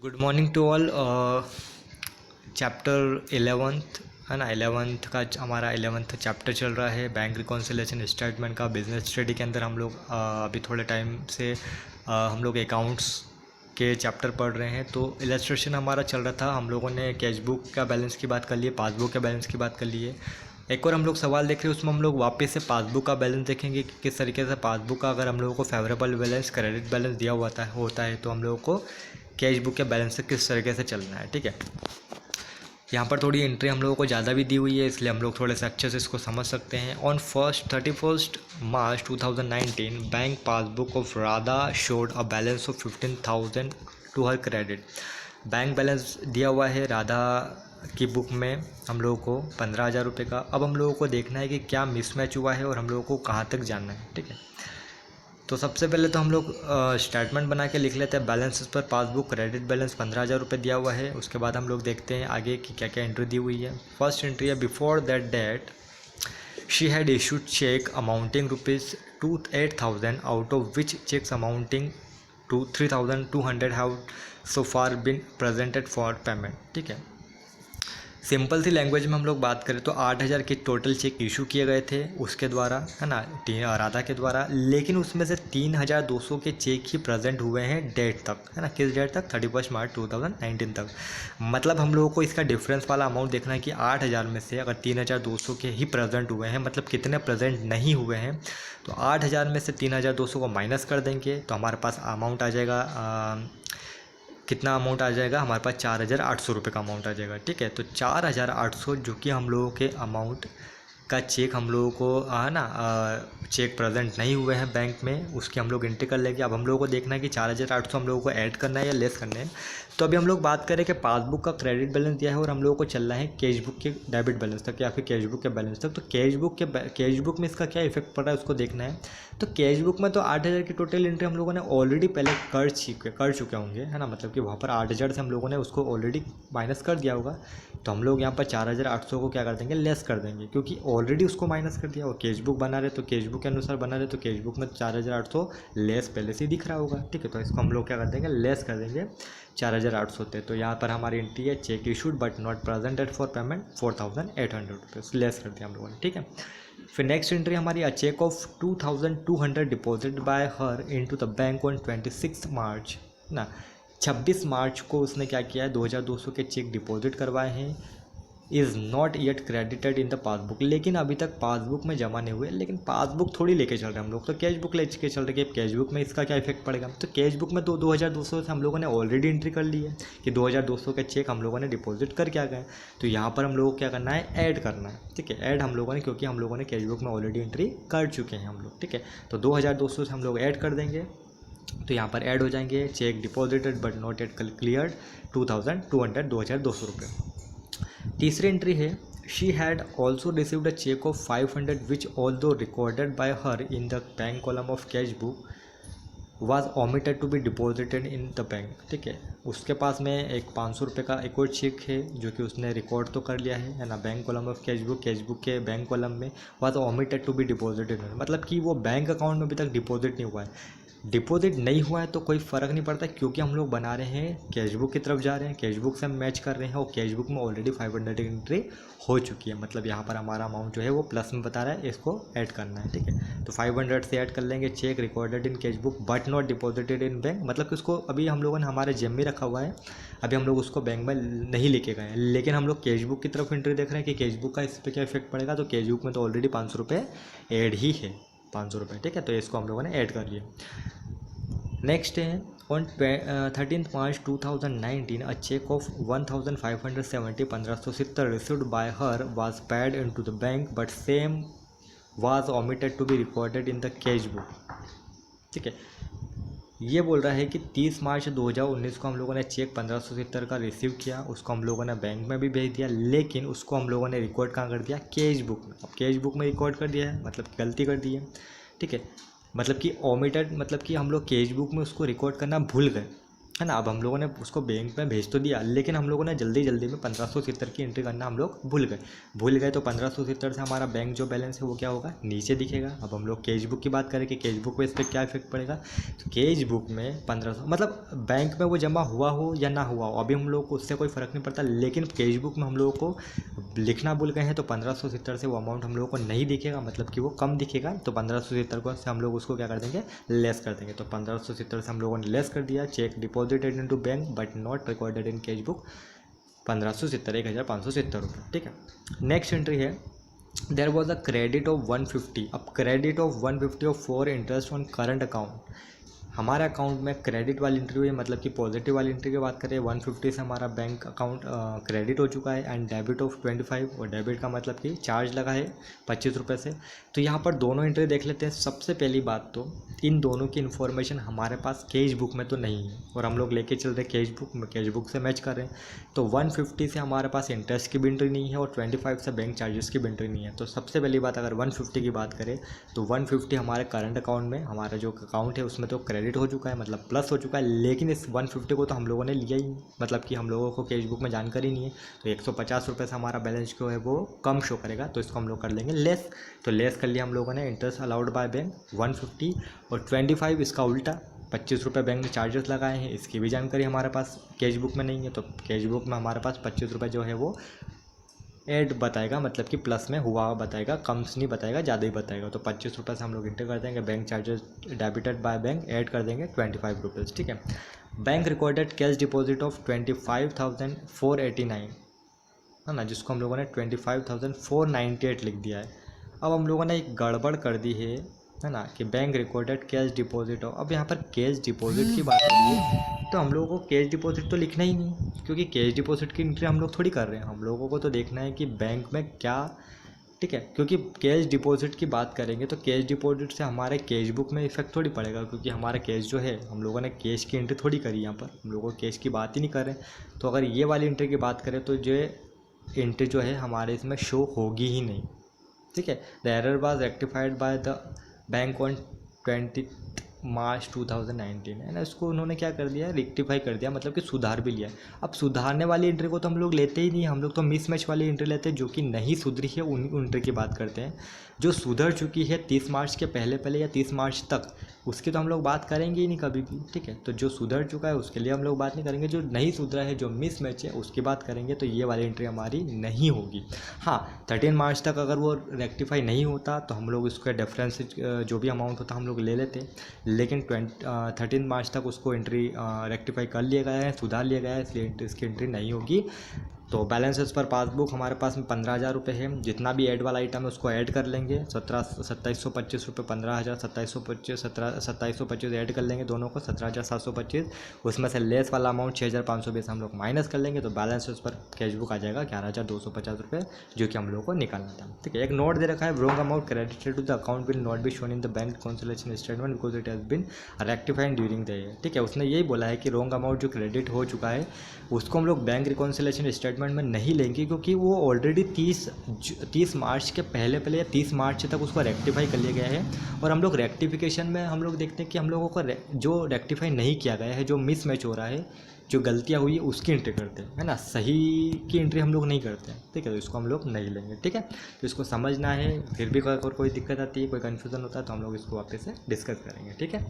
Good morning to all. Chapter 11th है ना। 11th का हमारा 11th चैप्टर चल रहा है बैंक रिकॉन्सिलेशन स्टेटमेंट का। बिजनेस स्टडी के अंदर हम लोग अभी थोड़े टाइम से हम लोग अकाउंट्स के चैप्टर पढ़ रहे हैं। तो इलस्ट्रेशन हमारा चल रहा था। हम लोगों ने कैश बुक का बैलेंस की बात कर ली है, पासबुक के बैलेंस की बात कर ली है। एक और हम लोग सवाल देख रहे हैं, उसमें हम लोग वापस से पासबुक का बैलेंस देखेंगे कि किस तरीके से पासबुक का अगर हम लोगों को फेवरेबल बैलेंस क्रेडिट बैलेंस दिया हुआ होता है तो हम लोगों को कैश बुक के बैलेंस से किस तरीके से चलना है। ठीक है, यहाँ पर थोड़ी एंट्री हम लोगों को ज़्यादा भी दी हुई है, इसलिए हम लोग थोड़े से अच्छे से इसको समझ सकते हैं। On 31st March 2019 bank passbook of Radha showed a balance of 15,000 to her credit. Bank balance दिया हुआ है राधा की बुक में हम लोगों को 15,000 रुपये का। अब हम लोगों को देखना है कि क्या मिसमैच हुआ है और हम लोगों को कहाँ तक जानना है। ठीक है, तो सबसे पहले तो हम लोग स्टेटमेंट बना के लिख लेते हैं। बैलेंस पर पासबुक क्रेडिट बैलेंस 15,000 रुपये दिया हुआ है। उसके बाद हम लोग देखते हैं आगे की क्या क्या एंट्री दी हुई है। फर्स्ट एंट्री है, before that date she had issued cheque amounting rupees to 8,000 out of which cheques amounting to 3,200 have so far been presented for payment. ठीक है, सिंपल सी लैंग्वेज में हम लोग बात करें तो 8,000 के टोटल चेक इशू किए गए थे उसके द्वारा, है ना, राधा के द्वारा। लेकिन उसमें से 3,200 के चेक ही प्रेजेंट हुए हैं डेट तक, है ना। किस डेट तक? 31 मार्च 2019 तक। मतलब हम लोगों को इसका डिफरेंस वाला अमाउंट देखना है कि 8,000 में से अगर 3,200 के ही प्रेजेंट हुए हैं, मतलब कितने प्रेजेंट नहीं हुए हैं। तो 8,000 में से 3,200 को माइनस कर देंगे तो हमारे पास अमाउंट आ जाएगा, कितना अमाउंट आ जाएगा हमारे पास? 4,800 रुपये का अमाउंट आ जाएगा। ठीक है, तो 4,800 जो कि हम लोगों के अमाउंट का चेक हम लोगों को है ना, चेक प्रेजेंट नहीं हुए हैं बैंक में, उसकी हम लोग एंट्री कर लेंगे। अब हम लोगों को देखना है कि 4,800 हम लोगों को ऐड करना है या लेस करना है। तो अभी हम लोग बात करें कि पासबुक का क्रेडिट बैलेंस दिया है और हम लोगों को चलना है कैश बुक के डेबिट बैलेंस तक या फिर कैश बुक के बैलेंस तक। तो कैश बुक में इसका क्या इफेक्ट पड़ रहा है उसको देखना है। तो कैश बुक में तो 8,000 की टोटल एंट्री हम लोगों ने ऑलरेडी पहले कर चुके होंगे, है ना। मतलब कि वहाँ पर 8,000 से हम लोगों ने उसको ऑलरेडी माइनस कर दिया होगा। तो हम लोग यहाँ पर 4,800 को क्या कर देंगे? लेस कर देंगे, क्योंकि ऑलरेडी उसको माइनस कर दिया। और कैश बुक बना रहे तो कैश बुक के अनुसार बना रहे तो कैश बुक में 4,800 लेस पहले से ही दिख रहा होगा। ठीक है, तो इसको हम लोग क्या कर देंगे? लेस कर देंगे 4,800 थे। तो यहाँ पर हमारी एंट्री है, check issued but not presented for payment 4,800 rupees, less कर दिया हम लोगों ने। ठीक है, फिर नेक्स्ट एंट्री हमारी, a cheque of 2,200 deposit by her into the bank on 26 March ना। 26 मार्च को उसने क्या किया है? 2,200 के चेक डिपॉजिट करवाए हैं। Is not yet credited in the passbook, लेकिन अभी तक पासबुक में जमा नहीं हुए। लेकिन पासबुक थोड़ी लेके चल रहे हैं हम लोग, तो कैश बुक लेके चल रहे हैं। कैश बुक में इसका क्या इफेक्ट पड़ेगा? तो कैश बुक में तो 2,200 से हम लोगों ने ऑलरेडी एंट्री कर ली है कि 2,200 के चेक हम लोगों ने डिपॉजिट करके आ गए। तो यहाँ पर हम लोगों को क्या करना है? ऐड करना है। ठीक है, ऐड हम लोगों ने, क्योंकि हम लोगों ने कैश बुक में ऑलरेडी एंट्री कर चुके हैं हम लोग। ठीक है, तो 2,200 से हम लोग ऐड कर देंगे। तो यहाँ पर ऐड हो जाएंगे, cheque deposited but not yet cleared 2,200 रुपये। तीसरी एंट्री है, she had also received a cheque of 500 which although recorded by her in the bank column of cash book was omitted to be deposited in the bank. ठीक है, उसके पास में एक 500 रुपये का एक और चेक है जो कि उसने रिकॉर्ड तो कर लिया है ना, bank column of cash book के बैंक कॉलम में was omitted to be deposited, मतलब कि वो बैंक अकाउंट में अभी तक डिपॉजिट नहीं हुआ है। डिपॉजिट नहीं हुआ है तो कोई फ़र्क नहीं पड़ता, क्योंकि हम लोग बना रहे हैं कैश बुक की तरफ जा रहे हैं, कैश बुक से हम मैच कर रहे हैं और कैश बुक में ऑलरेडी 500 की एंट्री हो चुकी है। मतलब यहाँ पर हमारा अमाउंट जो है वो प्लस में बता रहा है, इसको ऐड करना है। ठीक है, तो 500 से ऐड कर लेंगे, cheque recorded in cash book but not deposited in bank, मतलब कि उसको अभी हम लोगों ने हमारे जेब में रखा हुआ है, अभी हम लोग उसको बैंक में नहीं लेके गए हैं। लेकिन हम लोग कैश बुक की तरफ एंट्री देख रहे हैं कि कैश बुक का इस पर क्या इफेक्ट पड़ेगा। तो कैश बुक में तो ऑलरेडी 500 रुपये ऐड ही है, 500 रुपये। ठीक है, तो इसको हम लोगों ने ऐड कर लिया। नेक्स्ट है, on 13 March 2019 a cheque of 1,570 1570 received by her was paid into the bank but same was omitted to be recorded in the cash book. ठीक है, ये बोल रहा है कि 30 मार्च 2019 को हम लोगों ने चेक 1570 का रिसीव किया, उसको हम लोगों ने बैंक में भी भेज दिया, लेकिन उसको हम लोगों ने रिकॉर्ड कहाँ कर दिया? कैश बुक में। अब कैश बुक में रिकॉर्ड कर दिया है, मतलब गलती कर दी है। ठीक है, मतलब कि ओमिटेड, मतलब कि हम लोग कैश बुक में उसको रिकॉर्ड करना भूल गए। है ना। अब हम लोगों ने उसको बैंक में भेज तो दिया, लेकिन हम लोगों ने जल्दी जल्दी में 1570 की एंट्री करना हम लोग भूल गए तो 1570 से हमारा बैंक जो बैलेंस है वो क्या होगा, नीचे दिखेगा। अब हम लोग कैश बुक की बात करें कि कैश बुक पे इस पर क्या इफेक्ट पड़ेगा, तो कैश बुक में 1500 मतलब बैंक में वो जमा हुआ हो या ना हुआ हो अभी हम लोग को उससे कोई फ़र्क नहीं पड़ता, लेकिन कैश बुक में हम लोगों को लिखना भूल गए हैं तो 1570 से वो अमाउंट हम लोगों को नहीं दिखेगा, मतलब कि वो कम दिखेगा। तो 1570 को से हम लोग उसको क्या कर देंगे, लेस कर देंगे। तो 1570 से हम लोगों ने लेस कर दिया। Cheque deposited into bank but not recorded in cash book 1570, 1570 रुपये, ठीक है। नेक्स्ट एंट्री है there was a credit of 150। अब credit of 150 of for interest on current account, हमारे अकाउंट में क्रेडिट वाली एंट्री हुई है, मतलब कि पॉजिटिव वाली एंट्री की बात करें 150 से हमारा बैंक अकाउंट क्रेडिट हो चुका है एंड डेबिट ऑफ 25, और डेबिट का मतलब कि चार्ज लगा है 25 रुपये से। तो यहाँ पर दोनों एंट्री देख लेते हैं। सबसे पहली बात तो इन दोनों की इन्फॉर्मेशन हमारे पास कैश बुक में तो नहीं है और हम लोग लेके चल रहे कैश बुक से मैच कर रहे हैं। तो 150 से हमारे पास इंटरेस्ट की भी एंट्री नहीं है और 25 से बैंक चार्जेस की भी एंट्री नहीं है। तो सबसे पहली बात अगर 150 की बात करें तो 150 हमारे करंट अकाउंट में, हमारा जो अकाउंट है उसमें तो क्रेडिट हो चुका है, मतलब प्लस हो चुका है, लेकिन इस 150 को तो हम लोगों ने लिया ही नहीं, मतलब कि हम लोगों को कैश बुक में जानकारी नहीं है। तो 150 रुपये से हमारा बैलेंस जो है वो कम शो करेगा, तो इसको हम लोग कर लेंगे लेस। तो लेस कर लिया हम लोगों ने। इंटरेस्ट अलाउड बाय बैंक 150 और 25 इसका उल्टा 25 रुपये बैंक ने चार्जेस लगाए हैं, इसकी भी जानकारी हमारे पास कैश बुक में नहीं है। तो कैश बुक में हमारे पास 25 रुपये जो है वो ऐड बताएगा, मतलब कि प्लस में हुआ बताएगा, कम नहीं बताएगा, ज़्यादा ही बताएगा। तो 25 रुपये से हम लोग इंटर कर देंगे, bank charges debited by bank add कर देंगे 25 रुपीज़, ठीक है। Bank recorded cash deposit of 25,489, है ना, जिसको हम लोगों ने 25,498 लिख दिया है। अब हम लोगों ने एक गड़बड़ कर दी है ना, कि bank recorded cash deposit of, अब यहाँ पर कैश डिपॉजिट की बात करिए तो हम लोगों को कैश डिपॉजिट तो लिखना ही नहीं, क्योंकि कैश डिपॉजिट की एंट्री हम लोग थोड़ी कर रहे हैं। हम लोगों को तो देखना है कि बैंक में क्या, ठीक है, क्योंकि कैश डिपॉजिट की बात करेंगे तो कैश डिपॉजिट से हमारे कैश बुक में इफेक्ट थोड़ी पड़ेगा, क्योंकि हमारा कैश जो है हम लोगों ने कैश की एंट्री थोड़ी करी, यहाँ पर हम लोगों को कैश की बात ही नहीं कर रहे। तो अगर ये वाली एंट्री की बात करें तो जो एंट्री जो है हमारे इसमें शो होगी ही नहीं, ठीक है। The error was rectified by the bank on 20 मार्च 2019, है ना। इसको उन्होंने क्या कर दिया, रेक्टिफाई कर दिया, मतलब कि सुधार भी लिया। अब सुधारने वाली एंट्री को तो हम लोग लेते ही नहीं, हम लोग तो मिसमैच वाली एंट्री लेते हैं, जो कि नहीं सुधरी है उन एंट्री की बात करते हैं। जो सुधर चुकी है 30 मार्च के पहले या 30 मार्च तक, उसकी तो हम लोग बात करेंगे ही नहीं कभी भी, ठीक है। तो जो सुधर चुका है उसके लिए हम लोग बात नहीं करेंगे, जो नहीं सुधरा है, जो मिसमैच है, उसकी बात करेंगे। तो ये वाली एंट्री हमारी नहीं होगी। हाँ, 13 मार्च तक अगर वो रेक्टिफाई नहीं होता तो हम लोग उसका डिफरेंस जो भी अमाउंट होता हम लोग ले लेते, लेकिन 13 मार्च तक उसको एंट्री रेक्टिफाई कर लिया गया है, सुधार लिया गया है, इसलिए इसकी एंट्री नहीं होगी। तो बैलेंसेस पर पासबुक हमारे पास में 15,000 रुपये है। जितना भी ऐड वाला आइटम है उसको ऐड कर लेंगे, 2725 रुपये, 15,000, 2725 ऐड कर लेंगे दोनों को, 17,725। उसमें से लेस वाला अमाउंट 6,520 हम लोग माइनस कर लेंगे, तो बैलेंसेस पर कैश बुक आ जाएगा 11,250 रुपये, जो कि हम लोगों को निकालना था, ठीक है। एक नोट दे रखा है, wrong amount credited to the account will not be shown in the bank reconciliation statement because it has been rectified during the year, ठीक है। उसने यही बोला है कि रॉन्ग अमाउंट जो क्रेडिट हो चुका है उसको हम लोग बैंक रिकॉन्सिलिएशन स्टेटमेंट में नहीं लेंगे, क्योंकि वो ऑलरेडी 30 मार्च के पहले या 30 मार्च तक उसको रेक्टिफाई कर लिया गया है। और हम लोग रेक्टिफिकेशन में हम लोग देखते हैं कि हम लोगों को जो रेक्टिफाई नहीं किया गया है, जो मिसमैच हो रहा है, जो गलतियाँ हुई है, उसकी एंट्री करते हैं, है ना। सही की एंट्री हम लोग नहीं करते हैं, ठीक है। तो इसको हम लोग नहीं लेंगे, ठीक है। तो इसको समझना है, फिर भी अगर कोई दिक्कत आती है, कोई कन्फ्यूज़न होता है तो हम लोग इसको वापस से डिस्कस करेंगे, ठीक है।